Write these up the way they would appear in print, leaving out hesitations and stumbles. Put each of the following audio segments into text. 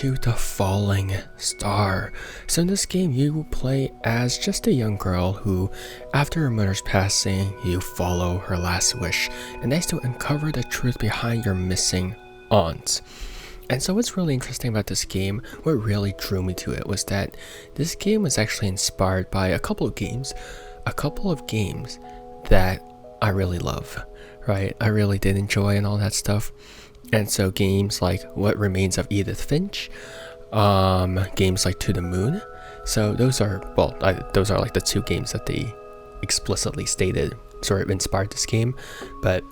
to The Falling Star. So in this game, you will play as just a young girl who, after her mother's passing, you follow her last wish, and that's to uncover the truth behind your missing aunt. And so what's really interesting about this game, what really drew me to it, was that this game was actually inspired by a couple of games that I really love, right? I really did enjoy and all that stuff. And so games like What Remains of Edith Finch, games like To the Moon. So those are like the two games that they explicitly stated sort of inspired this game, but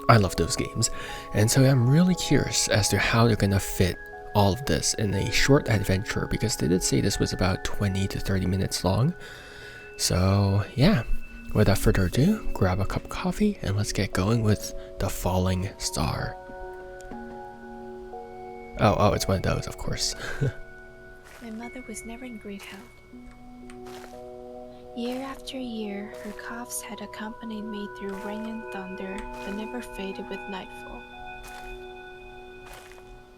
I love those games. And so I'm really curious as to how they're gonna fit all of this in a short adventure, because they did say this was about 20 to 30 minutes long. So yeah, without further ado, grab a cup of coffee and let's get going with The Falling Star. Oh, it's one of those, of course. My mother was never in great health. Year after year, her coughs had accompanied me through rain and thunder that never faded with nightfall.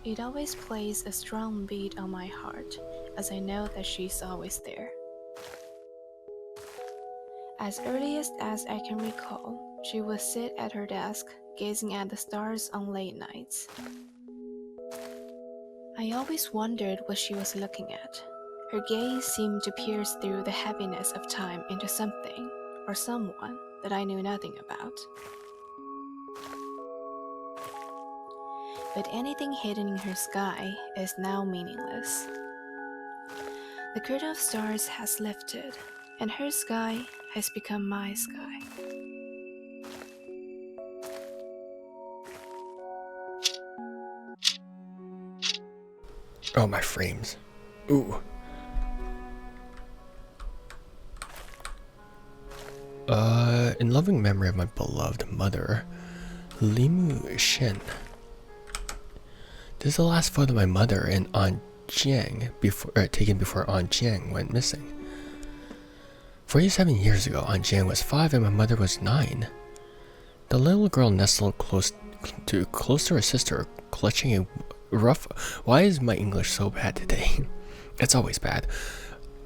It always plays a strong beat on my heart, as I know that she's always there. As earliest as I can recall, she would sit at her desk, gazing at the stars on late nights. I always wondered what she was looking at. Her gaze seemed to pierce through the heaviness of time into something, or someone, that I knew nothing about. But anything hidden in her sky is now meaningless. The curtain of stars has lifted, and her sky has become my sky. Oh, my frames. Ooh. In loving memory of my beloved mother, Limu Shen. This is the last photo of my mother and Aunt Jiang taken before Aunt Jiang went missing. 47 years ago, Aunt Jiang was 5 and my mother was 9. The little girl nestled close to her sister, clutching a rough... Why is my English so bad today? It's always bad.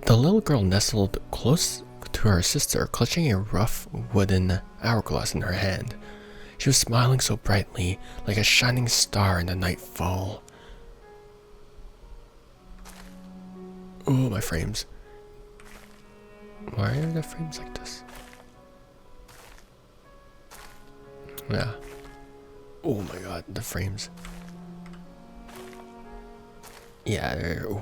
The little girl nestled close to her sister, clutching a rough wooden hourglass in her hand. She was smiling so brightly, like a shining star in the nightfall. Oh, my frames. Why are the frames like this? Yeah. Oh my god, the frames. Yeah, ooh.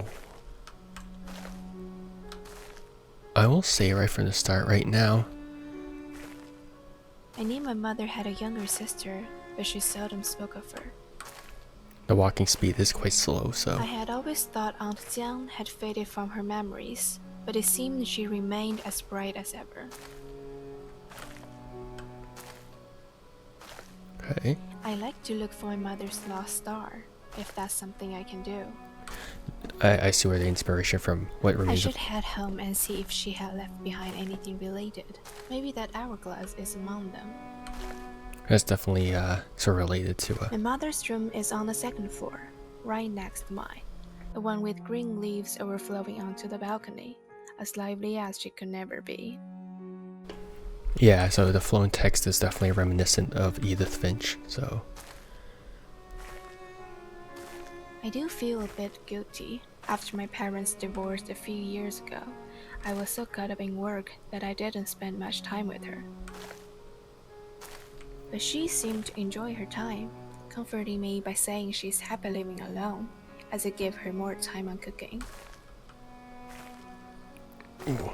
I will say right from the start right now. I knew my mother had a younger sister, but she seldom spoke of her. The walking speed is quite slow, so... I had always thought Aunt Jiang had faded from her memories, but it seemed she remained as bright as ever. Okay. I like to look for my mother's lost star, if that's something I can do. I see where the inspiration from What I Remains should of... head home and see if she had left behind anything related. Maybe that hourglass is among them. That's definitely sort of related to My mother's room is on the second floor, right next to mine. The one with green leaves overflowing onto the balcony, as lively as she could never be. Yeah, so the flowing text is definitely reminiscent of Edith Finch, so... I do feel a bit guilty. After my parents divorced a few years ago, I was so caught up in work that I didn't spend much time with her. But she seemed to enjoy her time, comforting me by saying she's happy living alone, as it gave her more time on cooking. Ooh.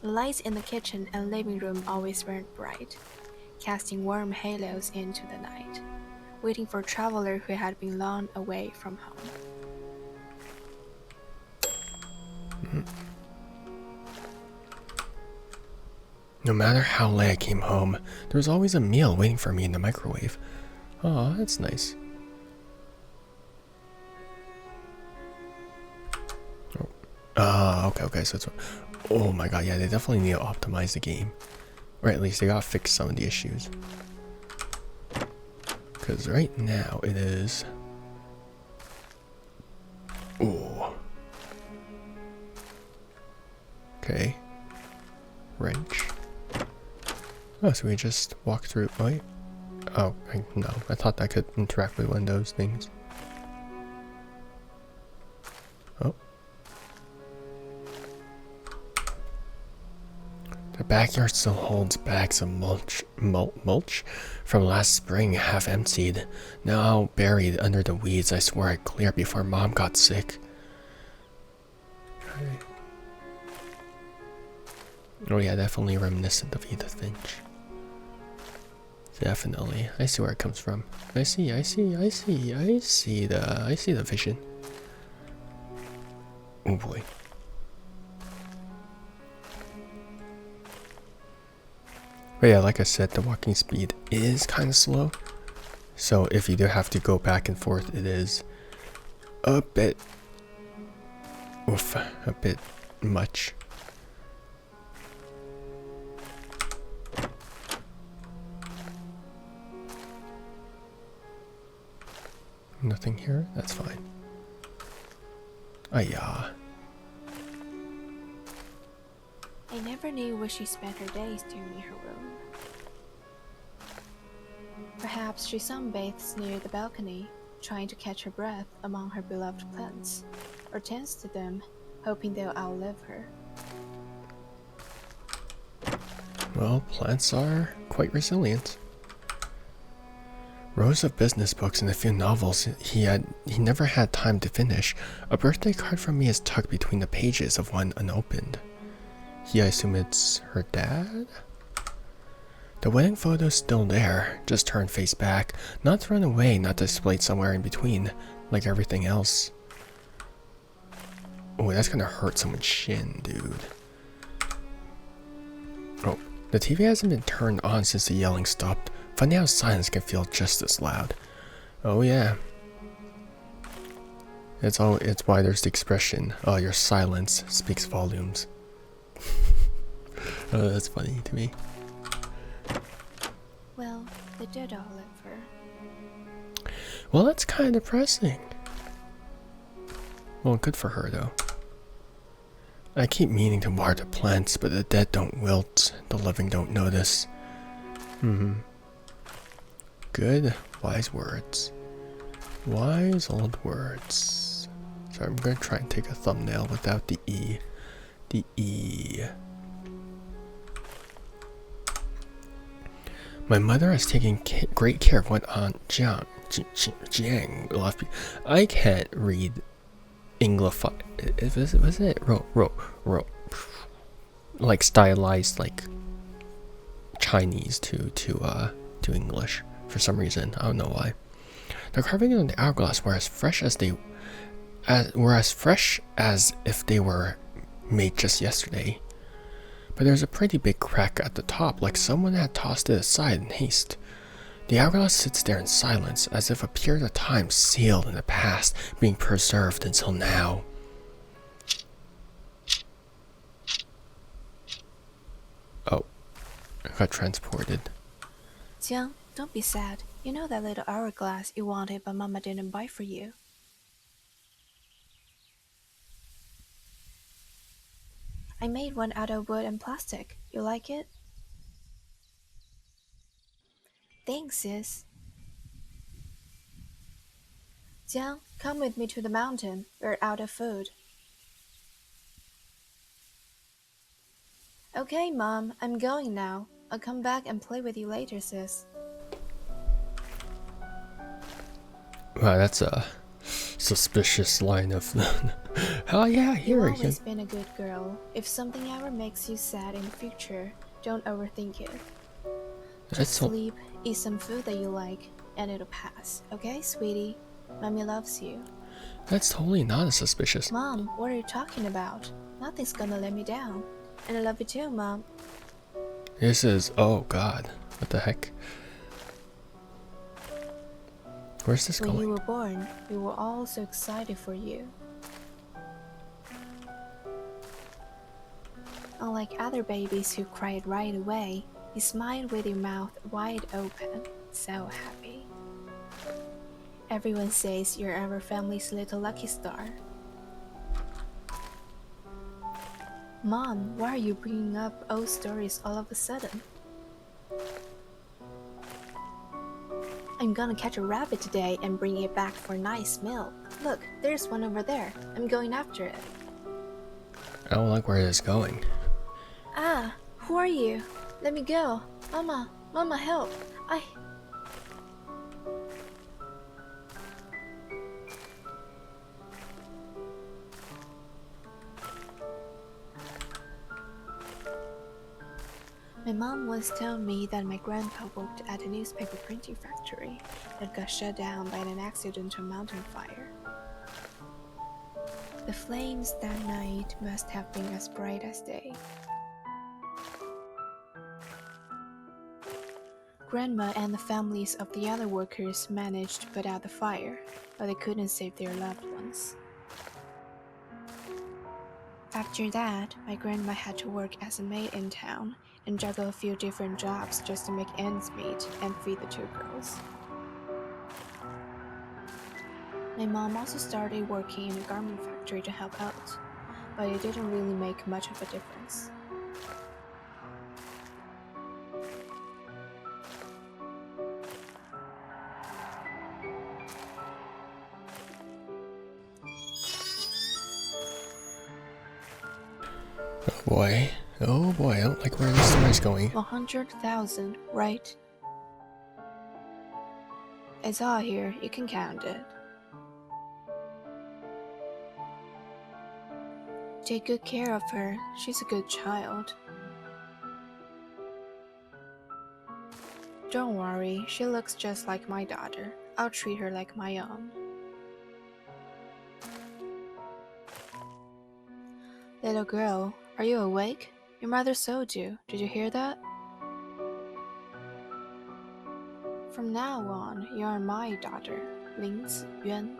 The lights in the kitchen and living room always burned bright, casting warm halos into the night, waiting for a traveler who had been long away from home. No matter how late I came home, there was always a meal waiting for me in the microwave. Oh, that's nice. Okay, so it's... Oh my god, yeah, they definitely need to optimize the game. Or at least they gotta fix some of the issues. Because right now it is Ooh. Okay. Wrench. Oh, so we just walk through. Wait. Oh, no. I thought I could interact with one of those things. Oh. The backyard still holds bags of mulch from last spring, half emptied. Now buried under the weeds. I swear I cleared before Mom got sick. Okay. Oh yeah, definitely reminiscent of Edith Finch. Definitely. I see where it comes from. I see the vision. Oh boy. But yeah, like I said, the walking speed is kind of slow. So if you do have to go back and forth, it is a bit much. Nothing here? That's fine. Yeah. I never knew where she spent her days doing in her room. Perhaps she sunbathes near the balcony, trying to catch her breath among her beloved plants, or tends to them, hoping they'll outlive her. Well, plants are quite resilient. Rows of business books and a few novels he never had time to finish. A birthday card from me is tucked between the pages of one unopened. I assume it's her dad? The wedding photo's still there, just turned face back, not thrown away, not displayed somewhere in between, like everything else. Oh, that's gonna hurt someone's shin, dude. Oh, the TV hasn't been turned on since the yelling stopped. Funny how silence can feel just as loud. Oh yeah. It's why there's the expression, "Oh, your silence speaks volumes." Oh, that's funny to me. Well, they did outlive her. Well, that's kind of depressing. Well, good for her though. I keep meaning to water the plants, but the dead don't wilt, the living don't notice. Good, wise words. Wise old words. So I'm going to try and take a thumbnail without the E. The E. My mother has taken great care of what Aunt Jiang left. I can't read English. Was it like stylized like Chinese to English for some reason. I don't know why. The carvings on the hourglass were as fresh as if they were made just yesterday. But there's a pretty big crack at the top, like someone had tossed it aside in haste. The hourglass sits there in silence, as if a period of time sealed in the past, being preserved until now. Oh, I got transported. Jiang, don't be sad. You know that little hourglass you wanted but Mama didn't buy for you. I made one out of wood and plastic. You like it? Thanks, sis. Jiang, come with me to the mountain. We're out of food. Okay, Mom, I'm going now. I'll come back and play with you later, sis. Wow, that's a suspicious line of hell yeah, here You've always been a good girl. If something ever makes you sad in the future, don't overthink it. Just sleep, eat some food that you like, and it'll pass. Okay, sweetie? Mommy loves you. That's totally not as suspicious. Mom, what are you talking about? Nothing's gonna let me down. And I love you too, Mom. This is, oh god, what the heck? Where's this going? When you were born, we were all so excited for you. Unlike other babies who cried right away, you smiled with your mouth wide open, so happy. Everyone says you're our family's little lucky star. Mom, why are you bringing up old stories all of a sudden? I'm gonna catch a rabbit today and bring it back for a nice meal. Look, there's one over there. I'm going after it. I don't like where it is going. Ah, who are you? Let me go. Mama, Mama, help. My mom once told me that my grandpa worked at a newspaper printing factory that got shut down by an accidental mountain fire. The flames that night must have been as bright as day. Grandma and the families of the other workers managed to put out the fire, but they couldn't save their loved ones. After that, my grandma had to work as a maid in town and juggle a few different jobs just to make ends meet and feed the two girls. My mom also started working in a garment factory to help out, but it didn't really make much of a difference. Oh boy, I don't like where this story's going. 100,000, right? It's all here, you can count it. Take good care of her, she's a good child. Don't worry, she looks just like my daughter. I'll treat her like my own. Little girl, are you awake? Your mother sold you. Did you hear that? From now on, you are my daughter, Lin Ziyuan.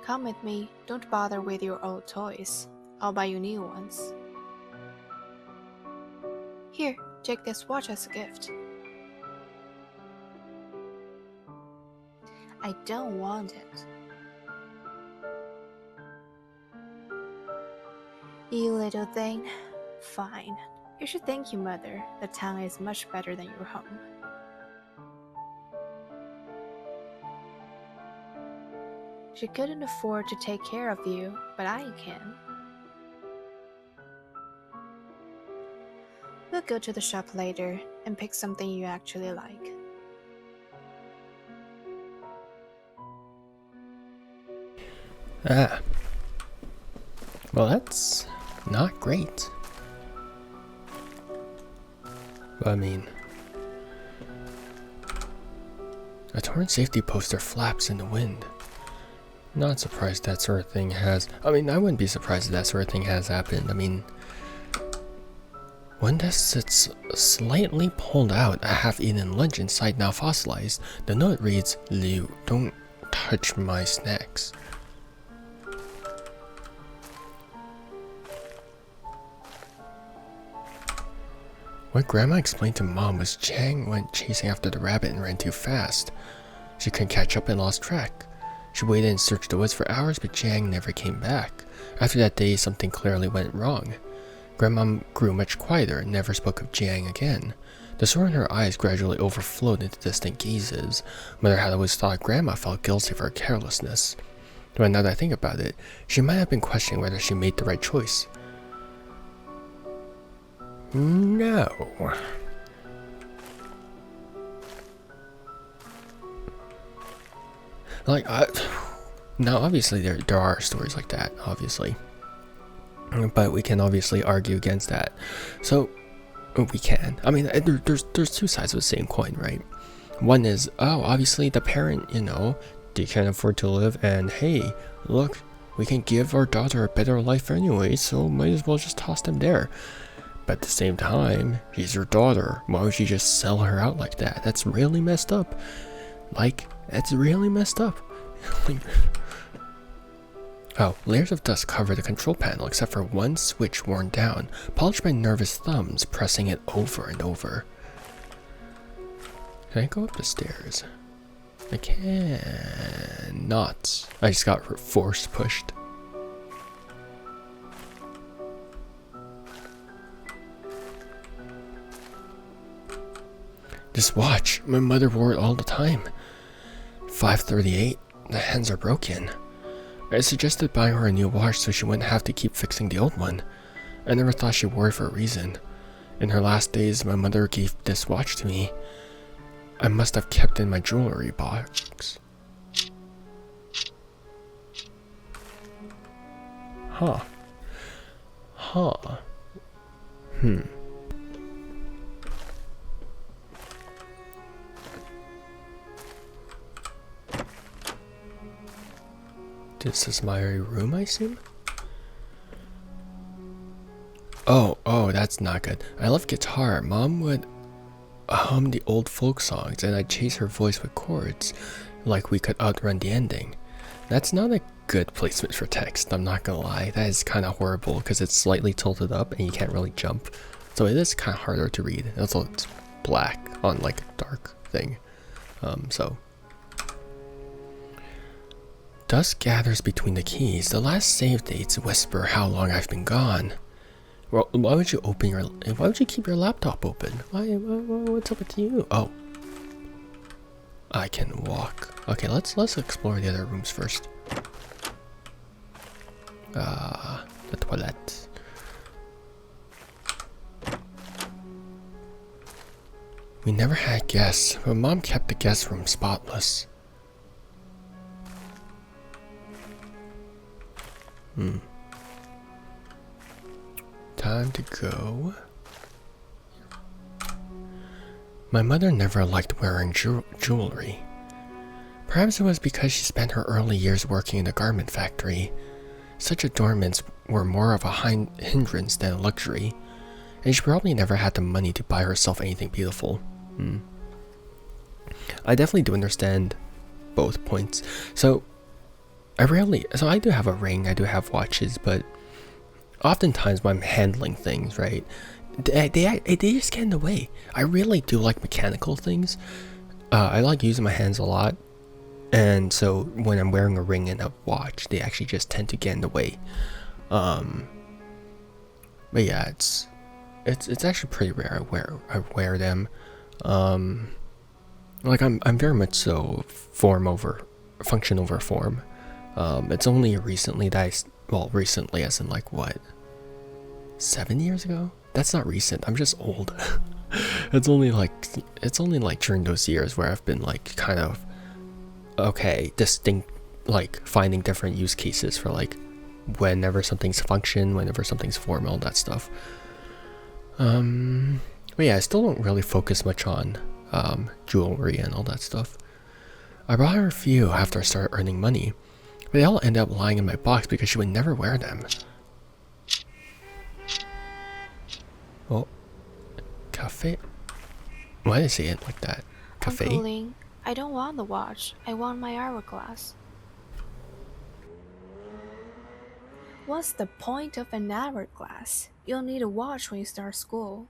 Come with me. Don't bother with your old toys. I'll buy you new ones. Here, take this watch as a gift. I don't want it. You little thing. Fine. You should thank your mother. The town is much better than your home. She couldn't afford to take care of you, but I can. We'll go to the shop later and pick something you actually like. Ah. Well, that's not great. But I mean, a torn safety poster flaps in the wind. Not surprised that sort of thing has... I mean, I wouldn't be surprised if that sort of thing has happened. I mean, one desk sits slightly pulled out, a half-eaten lunch inside now fossilized. The note reads, Liu, don't touch my snacks. What Grandma explained to Mom was Jiang went chasing after the rabbit and ran too fast. She couldn't catch up and lost track. She waited and searched the woods for hours, but Jiang never came back. After that day, something clearly went wrong. Grandma grew much quieter and never spoke of Jiang again. The sorrow in her eyes gradually overflowed into distant gazes. Mother had always thought Grandma felt guilty for her carelessness. But now that I think about it, she might have been questioning whether she made the right choice. No. Like, now obviously there are stories like that, obviously. But we can obviously argue against that. So, we can. I mean, there's two sides of the same coin, right? One is, oh, obviously the parent, they can't afford to live, and hey, look, we can give our daughter a better life anyway, so might as well just toss them there. But at the same time, she's your daughter. Why would you just sell her out like that? That's really messed up. Like, that's really messed up. Oh, layers of dust cover the control panel except for one switch worn down, polished by nervous thumbs pressing it over and over. Can I go up the stairs? I cannot. I just got force pushed. This watch, my mother wore it all the time. 538, the hands are broken. I suggested buying her a new watch so she wouldn't have to keep fixing the old one. I never thought she wore it for a reason. In her last days, my mother gave this watch to me. I must have kept it in my jewelry box. Huh. Huh. This is my room, I assume? Oh, that's not good. I love guitar. Mom would hum the old folk songs and I'd chase her voice with chords, like we could outrun the ending. That's not a good placement for text, I'm not gonna lie. That is kind of horrible because it's slightly tilted up and you can't really jump. So it is kind of harder to read. Also, it's black on like a dark thing. Dusk gathers between the keys. The last save dates whisper how long I've been gone. Well, why would you keep your laptop open? What's up with you? Oh. I can walk. Okay, let's explore the other rooms first. The toilet. We never had guests, but Mom kept the guest room spotless. Time to go. My mother never liked wearing jewelry. Perhaps it was because she spent her early years working in a garment factory. Such adornments were more of a hindrance than a luxury, and she probably never had the money to buy herself anything beautiful. I definitely do understand both points. So I do have a ring, I do have watches, but oftentimes when I'm handling things, right, they just get in the way. I really do like mechanical things. I like using my hands a lot, and so when I'm wearing a ring and a watch, they actually just tend to get in the way. But yeah, it's actually pretty rare I wear them. Like I'm very much so function over form. It's only recently that recently as in like what, 7 years ago? That's not recent, I'm just old. It's only like during those years where I've been like kind of distinct, like finding different use cases for like whenever something's function, whenever something's form, all that stuff. But yeah, I still don't really focus much on jewelry and all that stuff. I bought her a few after I started earning money, but they all ended up lying in my box because she would never wear them. Oh, cafe? Why did I say it like that? Cafe? Uncle Ling, I don't want the watch. I want my hourglass. What's the point of an hourglass? You'll need a watch when you start school.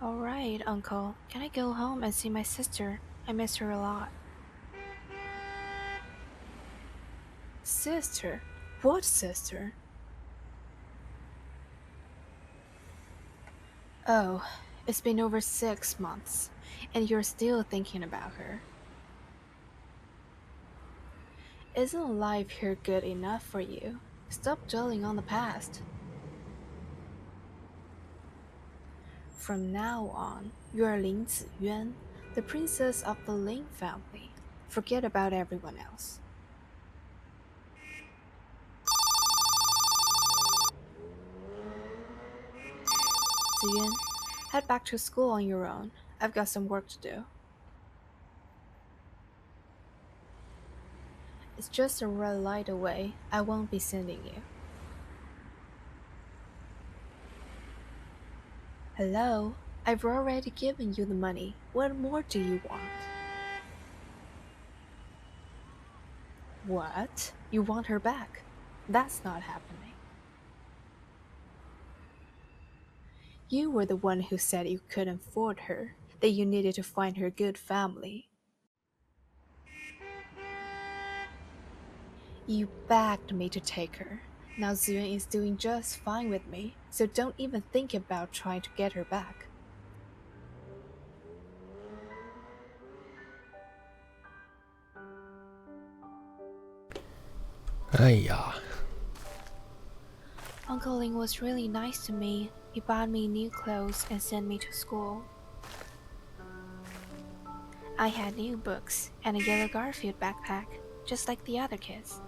Alright, Uncle. Can I go home and see my sister? I miss her a lot. Sister? What sister? Oh, it's been over 6 months, and you're still thinking about her. Isn't life here good enough for you? Stop dwelling on the past. From now on, you are Lin Ziyuan, the princess of the Lin family. Forget about everyone else. Ziyuan, head back to school on your own. I've got some work to do. It's just a red light away. I won't be sending you. Hello? I've already given you the money. What more do you want? What? You want her back? That's not happening. You were the one who said you couldn't afford her, that you needed to find her a good family. You begged me to take her. Now Zuyuan is doing just fine with me, so don't even think about trying to get her back. Ayya. Uncle Ling was really nice to me. He bought me new clothes and sent me to school. I had new books and a yellow Garfield backpack, just like the other kids.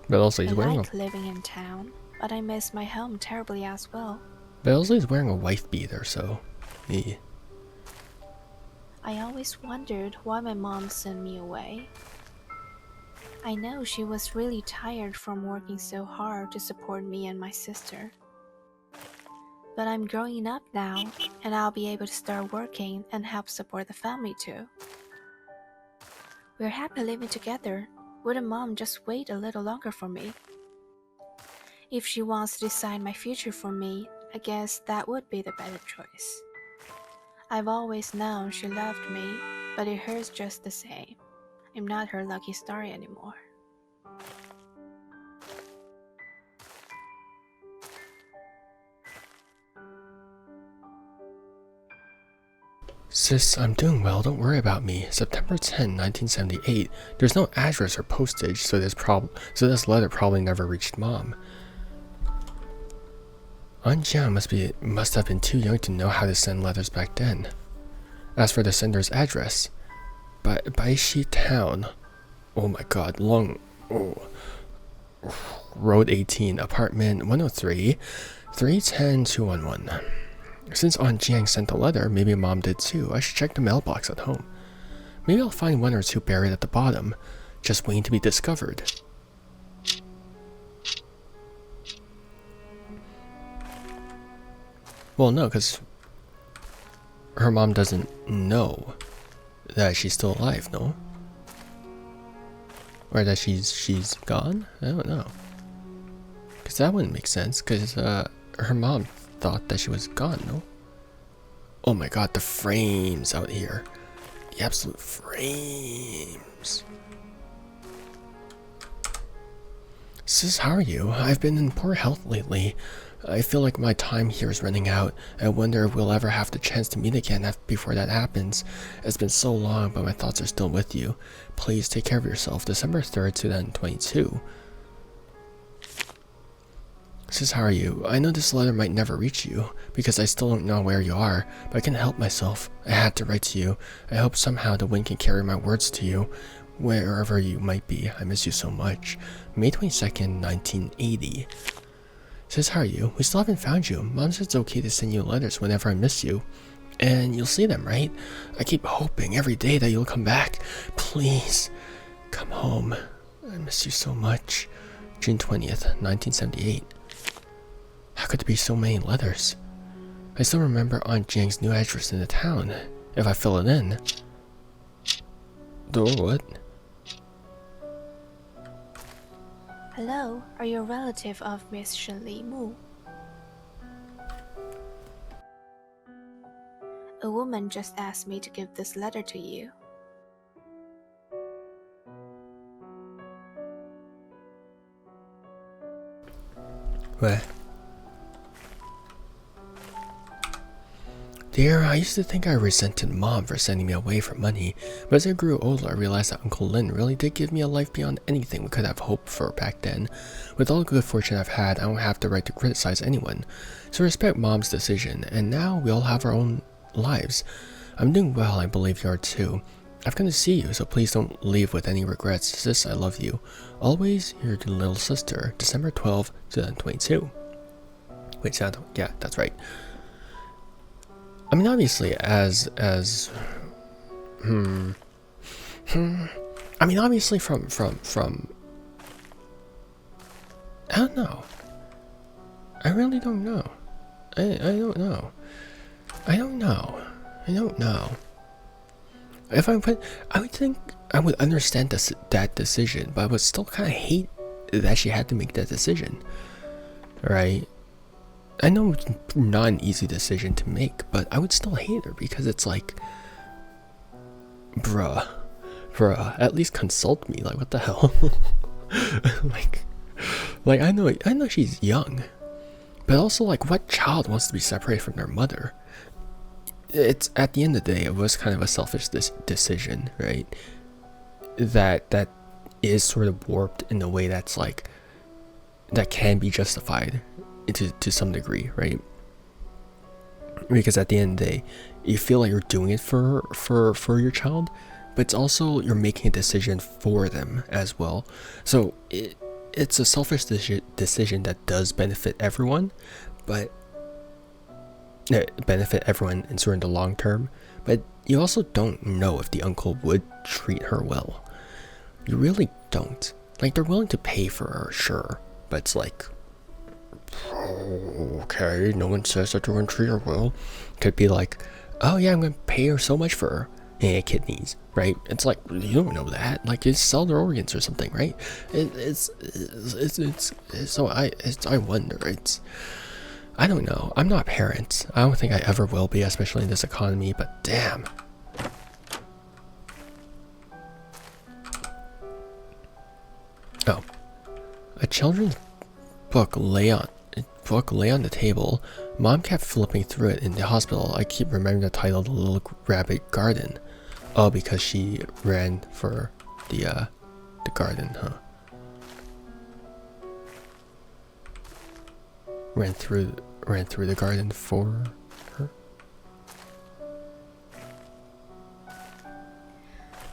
But also I he's wearing like living in town, but I miss my home terribly as well. But also he's wearing a wife beater, so yeah. I always wondered why my mom sent me away. I know she was really tired from working so hard to support me and my sister. But I'm growing up now, and I'll be able to start working and help support the family too. We're happy living together. Wouldn't Mom just wait a little longer for me? If she wants to decide my future for me, I guess that would be the better choice. I've always known she loved me, but it hurts just the same. I'm not her lucky star anymore. Sis, I'm doing well, don't worry about me. September 10, 1978. There's no address or postage, so this letter probably never reached Mom. An Jiang must have been too young to know how to send letters back then. As for the sender's address, Baishi Town. Oh my god, Road 18, apartment 103, 310-211. Since An Jiang sent the letter, maybe Mom did too. I should check the mailbox at home. Maybe I'll find one or two buried at the bottom, just waiting to be discovered. Well, no, because her mom doesn't know that she's still alive, no? Or that she's gone? I don't know. Because that wouldn't make sense, because her mom thought that she was gone, no? Oh my god, the frames out here. The absolute frames. Sis, how are you? I've been in poor health lately. I feel like my time here is running out. I wonder if we'll ever have the chance to meet again before that happens. It's been so long, but my thoughts are still with you. Please take care of yourself. December 3rd, 2022. Sis, how are you? I know this letter might never reach you, because I still don't know where you are, but I can't help myself. I had to write to you. I hope somehow the wind can carry my words to you, wherever you might be. I miss you so much. May 22nd, 1980. Sis, how are you? We still haven't found you. Mom says it's okay to send you letters whenever I miss you. And you'll see them, right? I keep hoping every day that you'll come back. Please, come home. I miss you so much. June 20th, 1978. How could there be so many letters? I still remember Aunt Jiang's new address in the town. If I fill it in... Door what? Hello, are you a relative of Miss Shenli Mu? A woman just asked me to give this letter to you. What? Dear, I used to think I resented Mom for sending me away for money, but as I grew older I realized that Uncle Lin really did give me a life beyond anything we could have hoped for back then. With all the good fortune I've had, I don't have the right to criticize anyone, so respect Mom's decision, and now we all have our own lives. I'm doing well, I believe you are too. I've come to see you, so please don't leave with any regrets. Sis, I love you. Always, your little sister. December 12, 2022. Wait, yeah, that's right. I mean, obviously, I mean, obviously from I don't know. I really don't know. I don't know. I don't know. If I would think I would understand that decision, but I would still kind of hate that she had to make that decision. Right? I know it's not an easy decision to make, but I would still hate her because it's like, bruh, at least consult me. Like, what the hell? Like, Like, I know she's young, but also, like, what child wants to be separated from their mother? It's, at the end of the day, it was kind of a selfish decision, right? That is sort of warped in a way that's like, that can be justified to some degree, right? Because at the end of the day, you feel like you're doing it for your child, but it's also, you're making a decision for them as well. So it's a selfish decision that does benefit everyone, but benefit everyone in sort of the long term. But you also don't know if the uncle would treat her well. You really don't. Like, they're willing to pay for her, sure, but it's like, okay, no one says that they're going to treat her well. Could be like, oh yeah, I'm going to pay her so much for her kidneys, right? It's like, you don't know that. Like, you sell their organs or something, right? It's so I wonder. I don't know. I'm not a parent. I don't think I ever will be, especially in this economy, but damn. Oh. A children's book lay on the table. Mom kept flipping through it in the hospital. I keep remembering the title, The Little Rabbit Garden. Oh, because she ran for the garden, huh? Ran through the garden for her.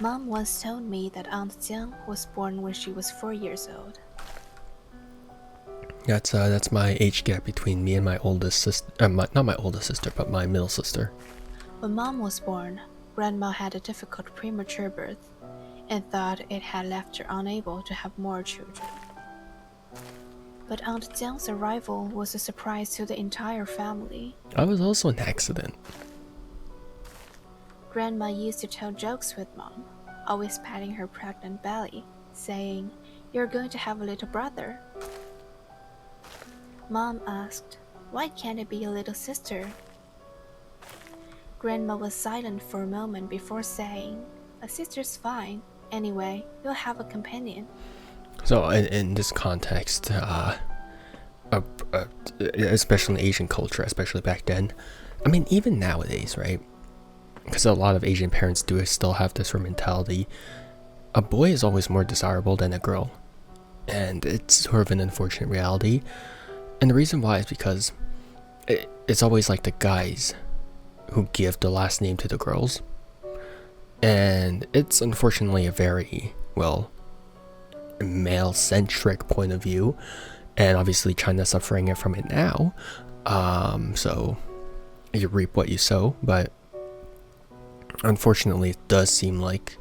Mom once told me that Aunt Jiang was born when she was 4 years old. That's my age gap between me and my oldest sister. Not my oldest sister, but my middle sister. When Mom was born, Grandma had a difficult premature birth and thought it had left her unable to have more children. But Aunt Jiang's arrival was a surprise to the entire family. I was also an accident. Grandma used to tell jokes with Mom, always patting her pregnant belly, saying, "You're going to have a little brother." Mom asked, "Why can't it be a little sister?" Grandma was silent for a moment before saying, "A sister's fine. Anyway, you'll have a companion." So in this context, especially in Asian culture, especially back then, I mean, even nowadays, right? Because a lot of Asian parents do still have this sort of mentality. A boy is always more desirable than a girl. And it's sort of an unfortunate reality. And the reason why is because it's always like the guys who give the last name to the girls. And it's unfortunately a very, well, male-centric point of view. And obviously China's suffering from it now. So you reap what you sow. But unfortunately, it does seem like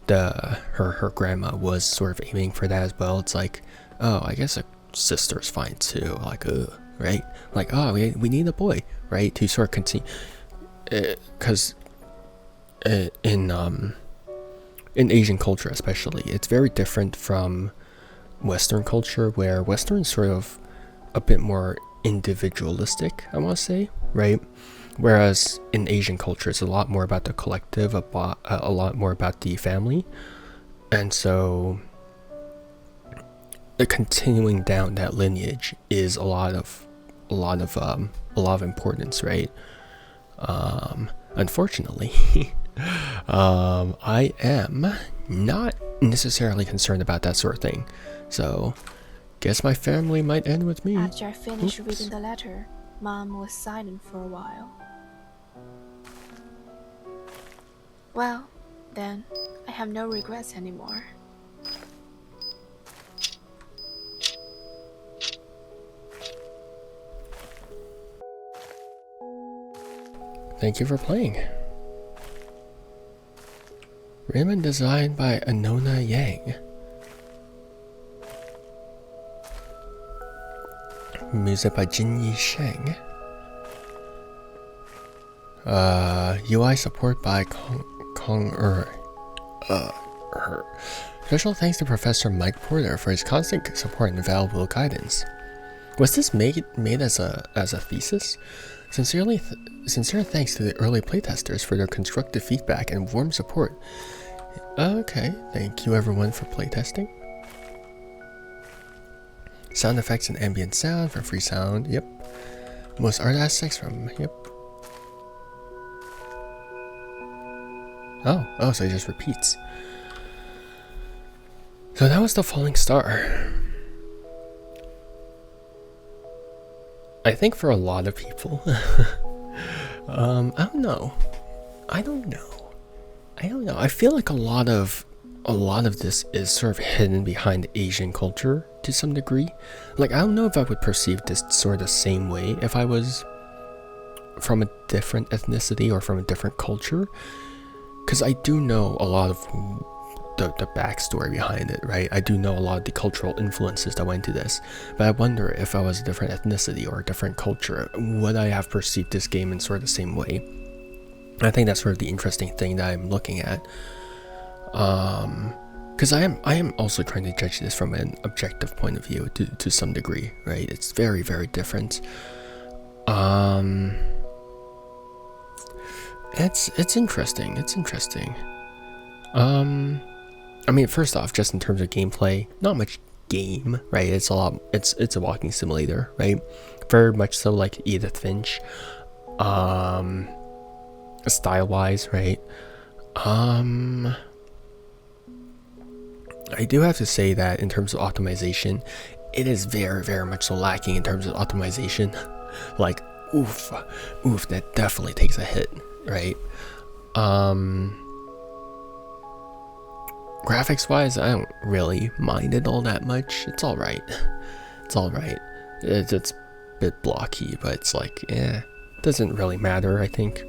her grandma was sort of aiming for that as well. It's like, oh, I guess a sister's fine too. Like, right? Like, oh, we need a boy, right? To sort of continue, because in Asian culture especially, it's very different from Western culture, where Western's sort of a bit more individualistic, I want to say, right? Whereas in Asian culture, it's a lot more about the collective, a lot more about the family, and so the continuing down that lineage is a lot of importance, right? Unfortunately, I am not necessarily concerned about that sort of thing, so guess my family might end with me. After I finished reading the letter, Mom was silent for a while. Well, then, I have no regrets anymore. Thank you for playing. Raymond designed by Anona Yang. Music by Jinyi Sheng. UI support by Kong Er. Special thanks to Professor Mike Porter for his constant support and valuable guidance. Was this made as a thesis? Sincere thanks to the early playtesters for their constructive feedback and warm support. Okay, thank you everyone for playtesting. Sound effects and ambient sound from Free Sound. Yep. Most art aspects from. Yep. Oh, so it just repeats. So that was The Falling Star. I think for a lot of people, I don't know. I feel like a lot of this is sort of hidden behind Asian culture to some degree. Like, I don't know if I would perceive this sort of the same way if I was from a different ethnicity or from a different culture, because I do know a lot of the backstory behind it, right? I do know a lot of the cultural influences that went into this, but I wonder if I was a different ethnicity or a different culture, would I have perceived this game in sort of the same way? I think that's sort of the interesting thing that I'm looking at, because I am also trying to judge this from an objective point of view to some degree, right? It's very, very different. It's interesting. I mean, first off, just in terms of gameplay, not much game, right? It's a walking simulator, right? Very much so like Edith Finch, style-wise, right? I do have to say that in terms of optimization, it is very, very much so lacking in terms of optimization. Like, oof, that definitely takes a hit, right? Graphics wise, I don't really mind it all that much. It's alright. It's a bit blocky, but it's like, doesn't really matter, I think.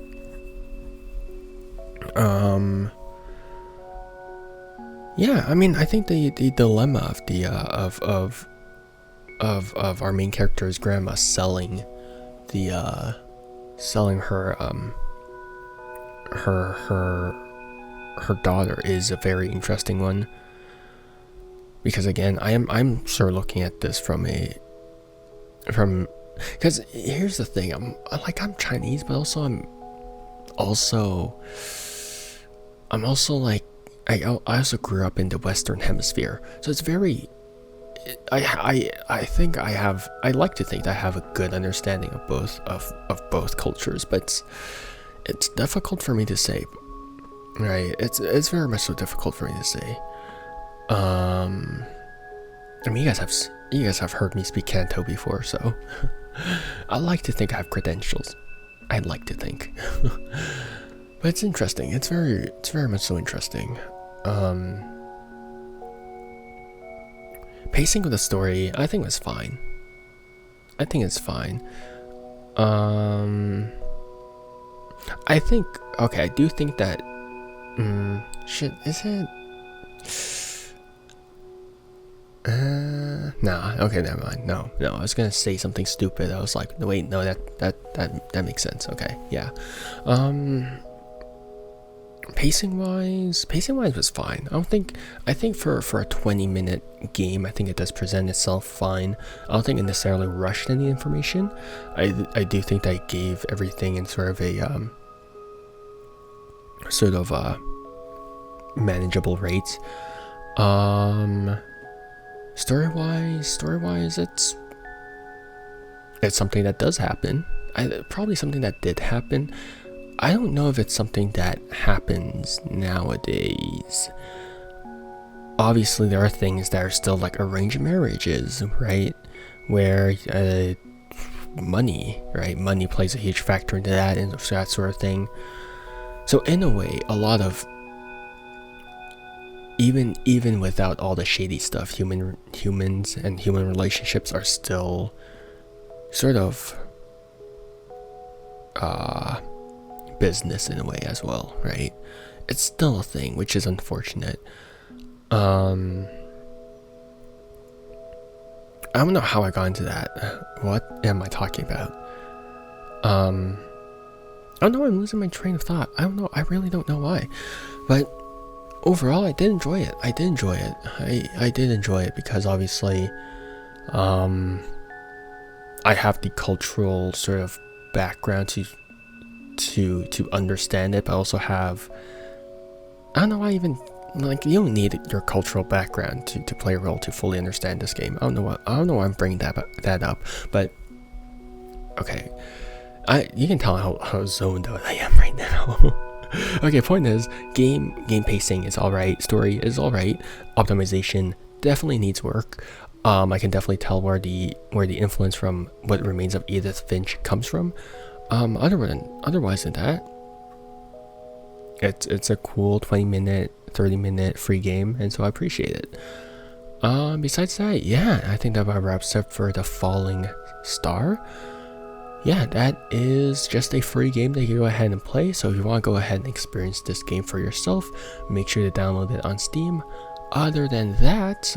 Yeah, I mean, I think the dilemma of the of our main character's grandma selling her daughter is a very interesting one, because again, I'm sort of looking at this because here's the thing, I'm Chinese, but also I'm also like I also grew up in the Western Hemisphere, so it's very I like to think that I have a good understanding of both cultures, but it's difficult for me to say. Right, it's very much so difficult for me to say. I mean, you guys have heard me speak Canto before, so I like to think I have credentials. I'd like to think, but it's interesting. It's very much so interesting. Pacing of the story, I think was fine. I think it's fine. I think, okay, I do think that. Shit, is it? Nah, okay, never mind. No, I was gonna say something stupid. I was like, no, wait, no, that makes sense. Okay, yeah. Pacing wise was fine. I think for a 20-minute game, I think it does present itself fine. I don't think it necessarily rushed any information. I do think that it gave everything in sort of a manageable rates. Story-wise, it's something that does happen. Probably something that did happen. I don't know if it's something that happens nowadays. Obviously, there are things that are still like arranged marriages, right? Where money plays a huge factor into that and that sort of thing. So in a way, a lot of even without all the shady stuff, humans and human relationships are still sort of business in a way as well, right? It's still a thing, which is unfortunate. I don't know how I got into that. What am I talking about? I don't know, I'm losing my train of thought. I don't know, I really don't know why. But overall, I did enjoy it. I did enjoy it because obviously, I have the cultural sort of background to understand it, but I also have, I don't know why I even like you don't need your cultural background to play a role to fully understand this game. I don't know why I'm bringing that up, but okay, you can tell how zoned out I am right now. Okay, point is, game pacing is alright, story is alright, optimization definitely needs work. I can definitely tell where the influence from What Remains of Edith Finch comes from. Otherwise than that, it's a cool 20-minute, 30-minute free game, and so I appreciate it. Besides that, yeah, I think that about wraps up for The Falling Star. Yeah, that is just a free game that you go ahead and play. So if you want to go ahead and experience this game for yourself, make sure to download it on Steam. Other than that,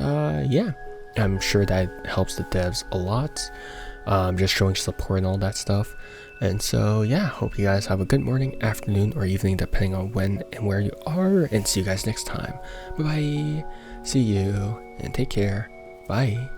yeah, I'm sure that helps the devs a lot. Just showing support and all that stuff. And so yeah, hope you guys have a good morning, afternoon, or evening depending on when and where you are, and see you guys next time. Bye bye, see you, and take care. Bye.